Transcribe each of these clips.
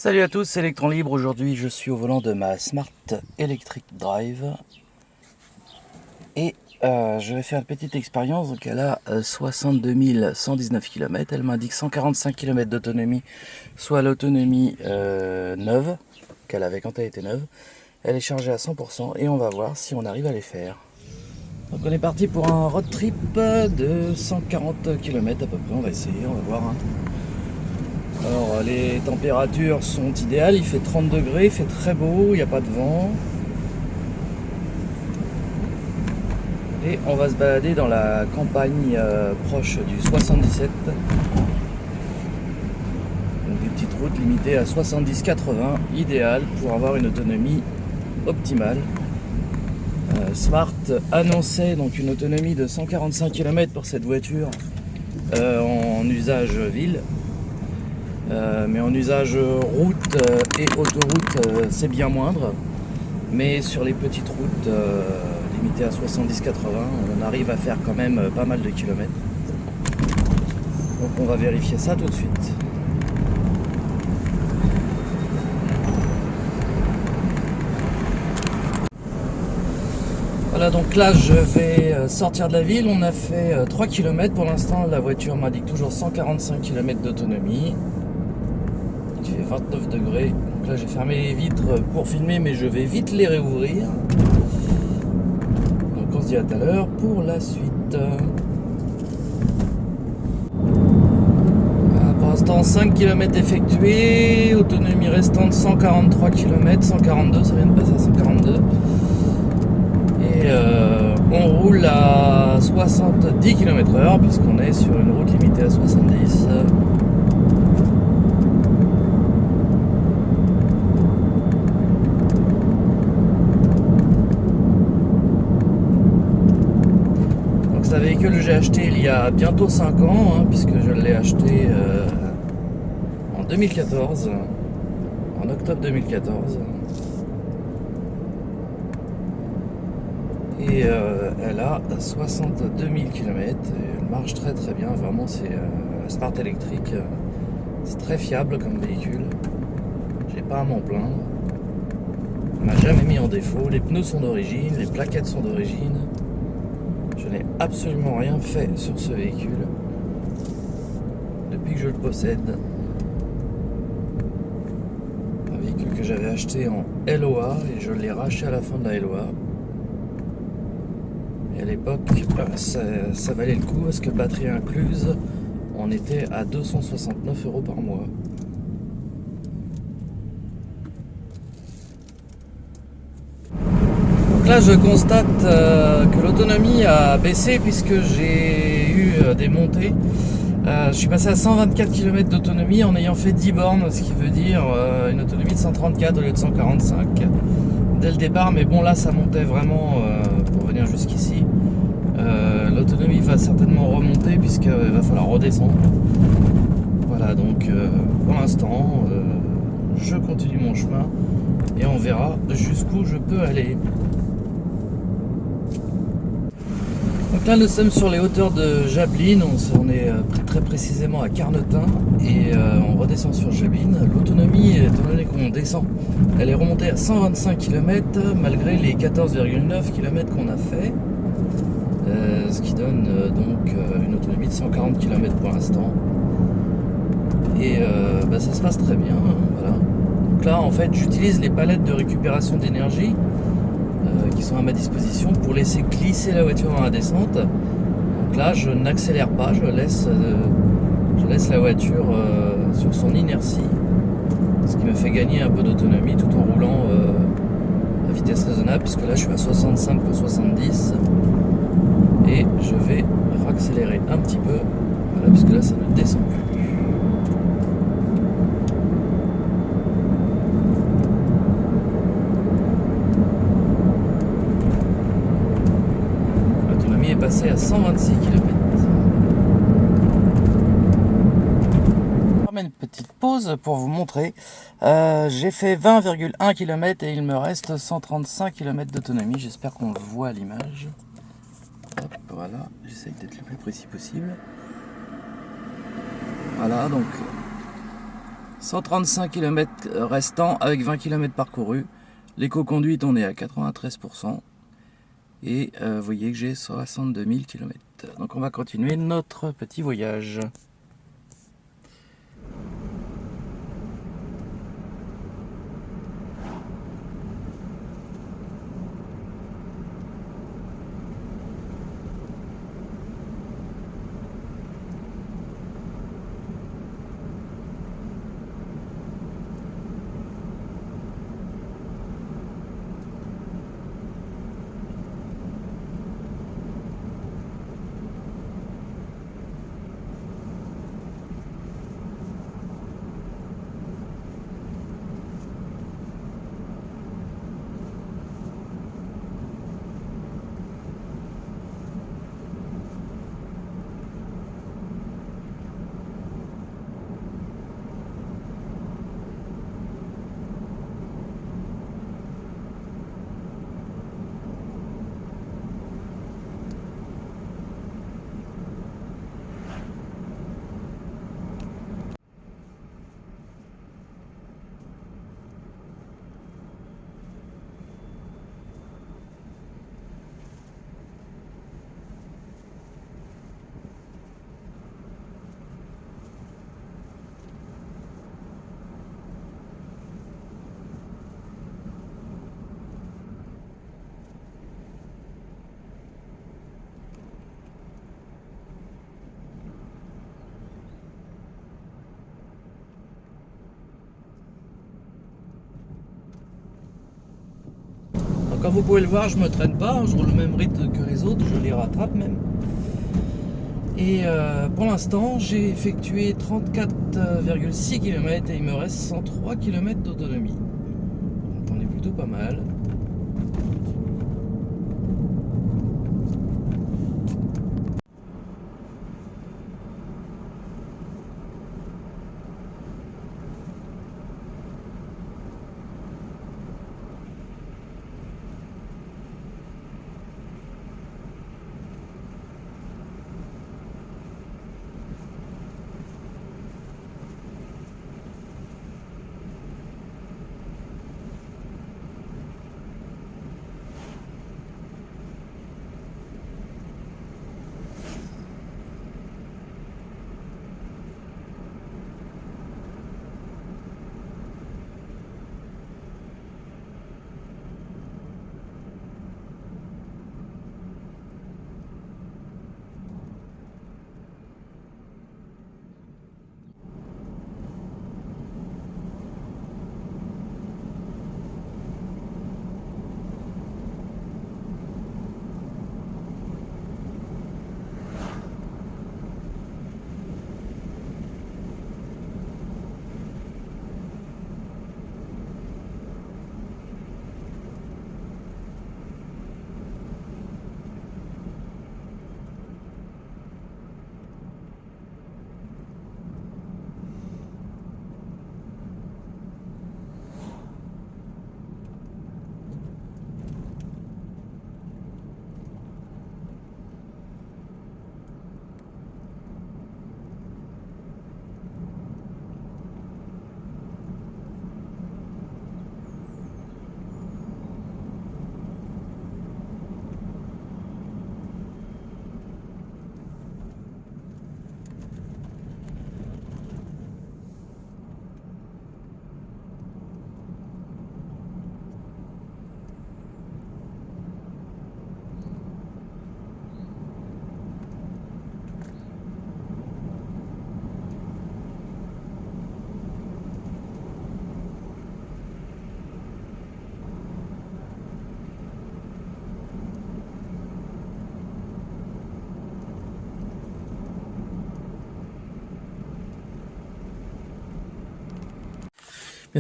Salut à tous, c'est Electron Libre. Aujourd'hui, je suis au volant de ma Smart Electric Drive et je vais faire une petite expérience. Donc, elle a 62 119 km. Elle m'indique 145 km d'autonomie, soit l'autonomie neuve qu'elle avait quand elle était neuve. Elle est chargée à 100% et on va voir si on arrive à les faire. Donc, on est parti pour un road trip de 140 km à peu près. On va essayer, on va voir. Alors les températures sont idéales, il fait 30 degrés, il fait très beau, il n'y a pas de vent. Et on va se balader dans la campagne proche du 77. Donc des petites routes limitées à 70-80, idéales pour avoir une autonomie optimale. Smart annonçait donc une autonomie de 145 km pour cette voiture en usage ville. Mais en usage route et autoroute, c'est bien moindre. Mais sur les petites routes limitées à 70-80, on arrive à faire quand même pas mal de kilomètres. Donc on va vérifier ça tout de suite. Voilà, donc là je vais sortir de la ville. On a fait 3 km pour l'instant. La voiture m'indique toujours 145 km d'autonomie. Il fait 29 degrés. Donc là j'ai fermé les vitres pour filmer, mais je vais vite les réouvrir. Donc on se dit à tout à l'heure pour la suite. Pour l'instant 5 km effectués, autonomie restante 143 km, 142, ça vient de passer à 142. Et on roule à 70 km/h puisqu'on est sur une route limitée à 70. C'est un véhicule que j'ai acheté il y a bientôt 5 ans, puisque je l'ai acheté en 2014, en octobre 2014. Et elle a 62 000 km, elle marche très très bien, vraiment c'est la Smart électrique, c'est très fiable comme véhicule, j'ai pas à m'en plaindre, elle m'a jamais mis en défaut, les pneus sont d'origine, les plaquettes sont d'origine. Je n'ai absolument rien fait sur ce véhicule depuis que je le possède. Un véhicule que j'avais acheté en LOA et je l'ai racheté à la fin de la LOA. Et à l'époque, ça valait le coup parce que batterie incluse, on était à 269 € par mois. Donc là je constate que l'autonomie a baissé puisque j'ai eu des montées. Je suis passé à 124 km d'autonomie en ayant fait 10 bornes, ce qui veut dire une autonomie de 134 au lieu de 145 dès le départ. Mais bon, là ça montait vraiment pour venir jusqu'ici. L'autonomie va certainement remonter puisqu'il va falloir redescendre. Voilà, donc pour l'instant je continue mon chemin et on verra jusqu'où je peux aller. Donc là nous sommes sur les hauteurs de Jablines, on est très précisément à Carnotin et on redescend sur Jablines. L'autonomie, étant donné qu'on descend, elle est remontée à 125 km malgré les 14,9 km qu'on a fait, ce qui donne donc une autonomie de 140 km pour l'instant. Et ça se passe très bien, voilà. Donc là en fait j'utilise les palettes de récupération d'énergie qui sont à ma disposition pour laisser glisser la voiture dans la descente. Donc là je n'accélère pas, je laisse la voiture sur son inertie, ce qui me fait gagner un peu d'autonomie tout en roulant à vitesse raisonnable, puisque là je suis à 65 pour 70 et je vais raccélérer un petit peu, voilà, puisque là ça ne descend plus. Passé à 126 km. Je remets une petite pause pour vous montrer. J'ai fait 20,1 km et il me reste 135 km d'autonomie. J'espère qu'on le voit à l'image. Voilà, j'essaye d'être le plus précis possible. Voilà, donc 135 km restants avec 20 km parcourus. L'éco-conduite, on est à 93%. Et vous voyez que j'ai 62 000 km. Donc on va continuer notre petit voyage. Comme vous pouvez le voir, je me traîne pas, je roule le même rythme que les autres, je les rattrape même. Et pour l'instant, j'ai effectué 34,6 km et il me reste 103 km d'autonomie. Donc on est plutôt pas mal.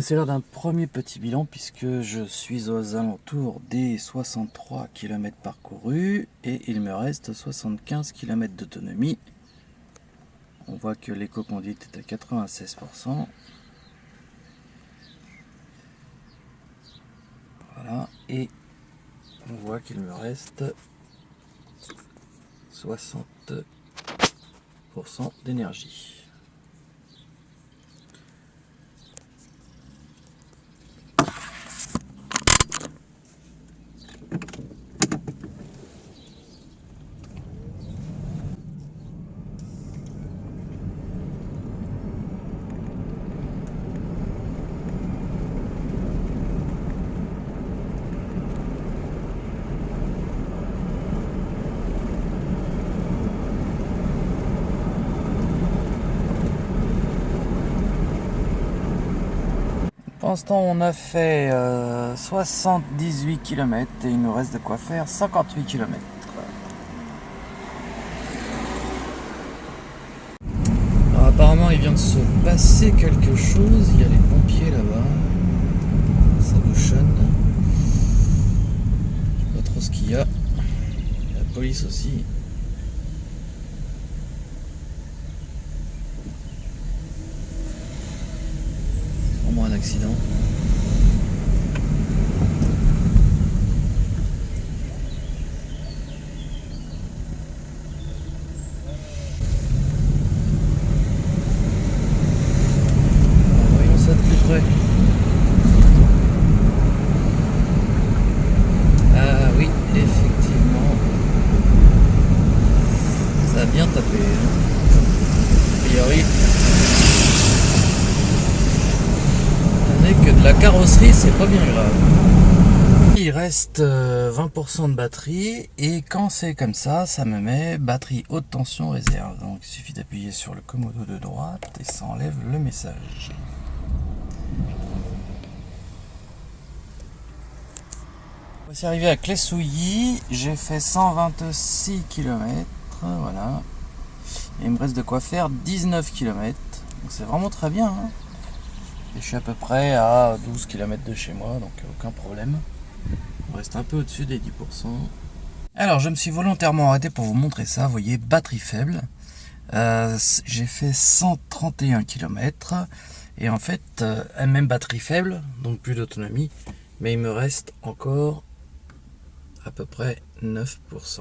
C'est l'heure d'un premier petit bilan puisque je suis aux alentours des 63 km parcourus et il me reste 75 km d'autonomie. On voit que l'éco-conduite est à 96%. Voilà, et on voit qu'il me reste 60% d'énergie. l'instant, on a fait 78 km et il nous reste de quoi faire 58 km. Alors, apparemment, il vient de se passer quelque chose. Il y a les pompiers là-bas. Ça bouchonne. Je sais pas trop ce qu'il y a. Il y a la police aussi. Vraiment un accident. Voyons ça de plus près. Ah oui, effectivement. Ça a bien tapé. A priori. Que de la carrosserie, c'est pas bien grave. Il reste 20% de batterie et quand c'est comme ça, ça me met batterie haute tension réserve. Donc il suffit d'appuyer sur le commodo de droite et ça enlève le message. Voici arrivé à Clé-Souilly, j'ai fait 126 km, voilà. Et il me reste de quoi faire 19 km. Donc c'est vraiment très bien, hein. Et je suis à peu près à 12 km de chez moi, donc aucun problème. On reste un peu au-dessus des 10%. Alors, je me suis volontairement arrêté pour vous montrer ça. Vous voyez, batterie faible. J'ai fait 131 km. Et en fait, même batterie faible, donc plus d'autonomie. Mais il me reste encore à peu près 9%.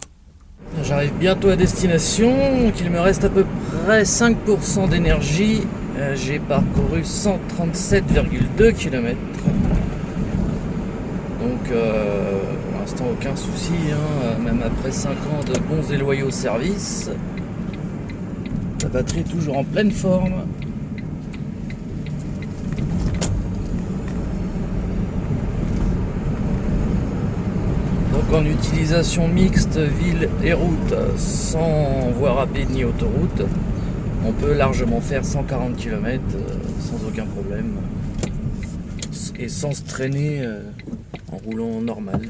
J'arrive bientôt à destination, donc il me reste à peu près 5% d'énergie. J'ai parcouru 137,2 km. Donc pour l'instant aucun souci, hein, même après 5 ans de bons et loyaux services. La batterie est toujours en pleine forme. Donc en utilisation mixte ville et route, sans voie rapide ni autoroute, on peut largement faire 140 km sans aucun problème et sans se traîner en roulant normal.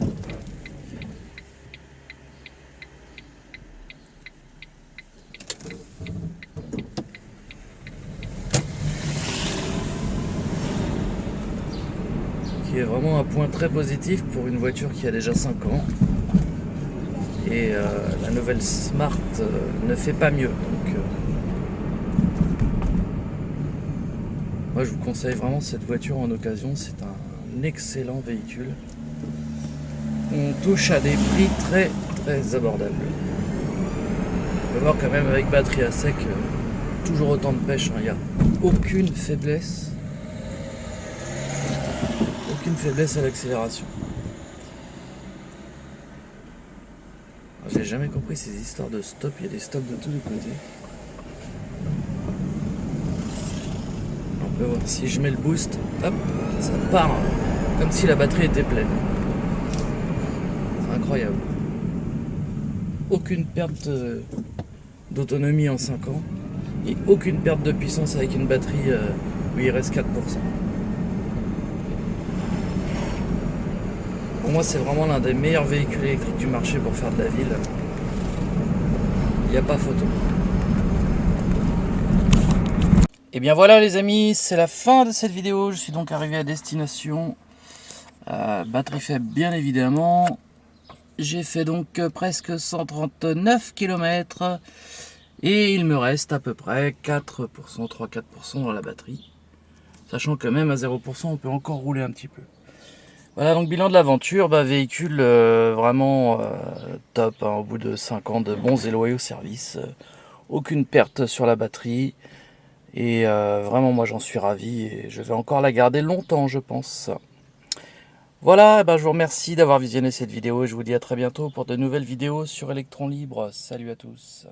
Qui est vraiment un point très positif pour une voiture qui a déjà 5 ans. Et la nouvelle Smart ne fait pas mieux. Donc, moi je vous conseille vraiment cette voiture en occasion, c'est un excellent véhicule. On touche à des prix très très abordables. On peut voir quand même avec batterie à sec, toujours autant de pêche, hein. Il n'y a aucune faiblesse. Aucune faiblesse à l'accélération. J'ai jamais compris ces histoires de stop, il y a des stops de tous les côtés. On peut voir, si je mets le boost, hop, ça part comme si la batterie était pleine. C'est incroyable. Aucune perte d'autonomie en 5 ans et aucune perte de puissance avec une batterie où il reste 4%. Pour moi, c'est vraiment l'un des meilleurs véhicules électriques du marché pour faire de la ville. Il n'y a pas photo. Et bien voilà les amis, c'est la fin de cette vidéo. Je suis donc arrivé à destination. Batterie faible bien évidemment. J'ai fait donc presque 139 km. Et il me reste à peu près 4%, 3-4% dans la batterie. Sachant que même à 0%, on peut encore rouler un petit peu. Voilà, donc bilan de l'aventure, véhicule vraiment top, hein, au bout de 5 ans de bons et loyaux services. Aucune perte sur la batterie. Et vraiment, moi, j'en suis ravi et je vais encore la garder longtemps, je pense. Voilà, je vous remercie d'avoir visionné cette vidéo et je vous dis à très bientôt pour de nouvelles vidéos sur Electron Libre. Salut à tous.